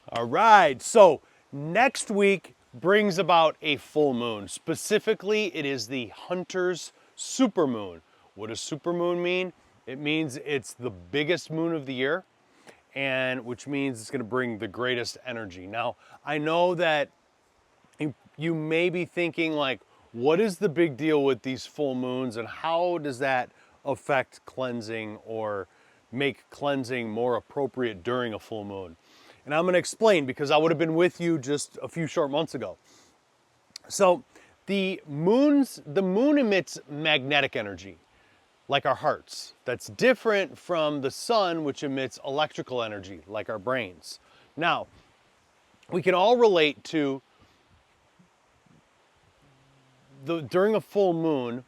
All right, so next week brings about a full moon. Specifically, it is the Hunter's supermoon. What does supermoon mean? It means it's the biggest moon of the year, and which means it's going to bring the greatest energy. Now, I know that you may be thinking like, what is the big deal with these full moons and how does that affect cleansing or make cleansing more appropriate during a full moon? And I'm going to explain because I would have been with you just a few short months ago. So the moon emits magnetic energy like our hearts. That's different from the sun, which emits electrical energy like our brains. Now, we can all relate to during a full moon,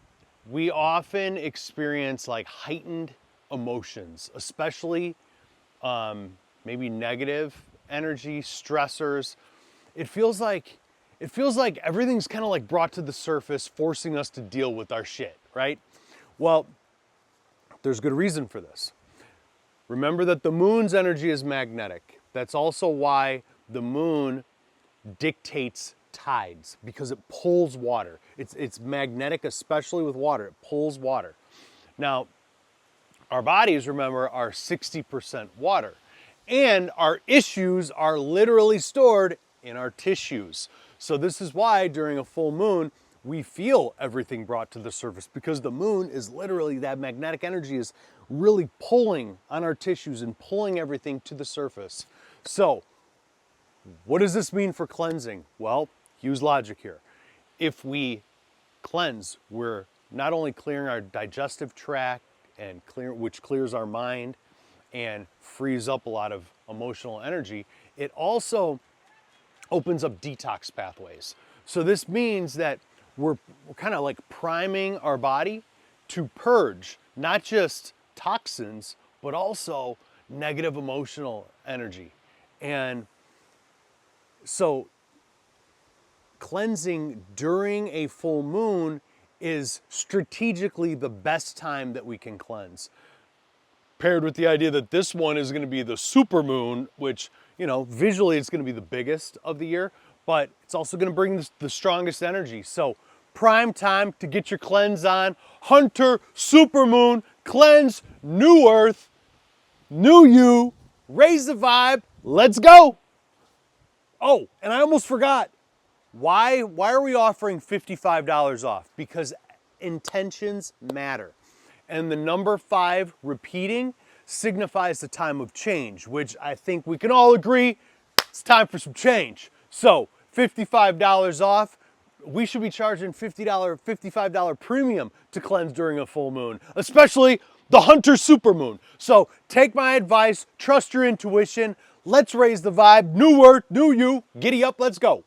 we often experience like heightened emotions, especially maybe negative energy, stressors. It feels like everything's kind of like brought to the surface, forcing us to deal with our shit, right? Well, there's good reason for this. Remember that the moon's energy is magnetic. That's also why the moon dictates tides, because it pulls water. It's magnetic, especially with water. It pulls water. Now, our bodies, remember, are 60% water. And our issues are literally stored in our tissues. So this is why during a full moon, we feel everything brought to the surface, because the moon is literally, that magnetic energy is really pulling on our tissues and pulling everything to the surface. So what does this mean for cleansing? Well, use logic here. If we cleanse, we're not only clearing our digestive tract and which clears our mind and frees up a lot of emotional energy, it also opens up detox pathways. So this means that we're kind of like priming our body to purge not just toxins, but also negative emotional energy. And so cleansing during a full moon is strategically the best time that we can cleanse. Paired with the idea that this one is going to be the super moon, which, you know, visually it's going to be the biggest of the year, but it's also going to bring the strongest energy. So prime time to get your cleanse on. Hunter, supermoon, cleanse, new earth, new you, raise the vibe, let's go. Oh, and I almost forgot. Why are we offering $55 off? Because intentions matter. And the number 5 repeating signifies the time of change, which I think we can all agree it's time for some change. So $55 off. We should be charging $55 premium to cleanse during a full moon, especially the Hunter supermoon. So take my advice, trust your intuition. Let's raise the vibe. New earth, new you. Giddy up, let's go.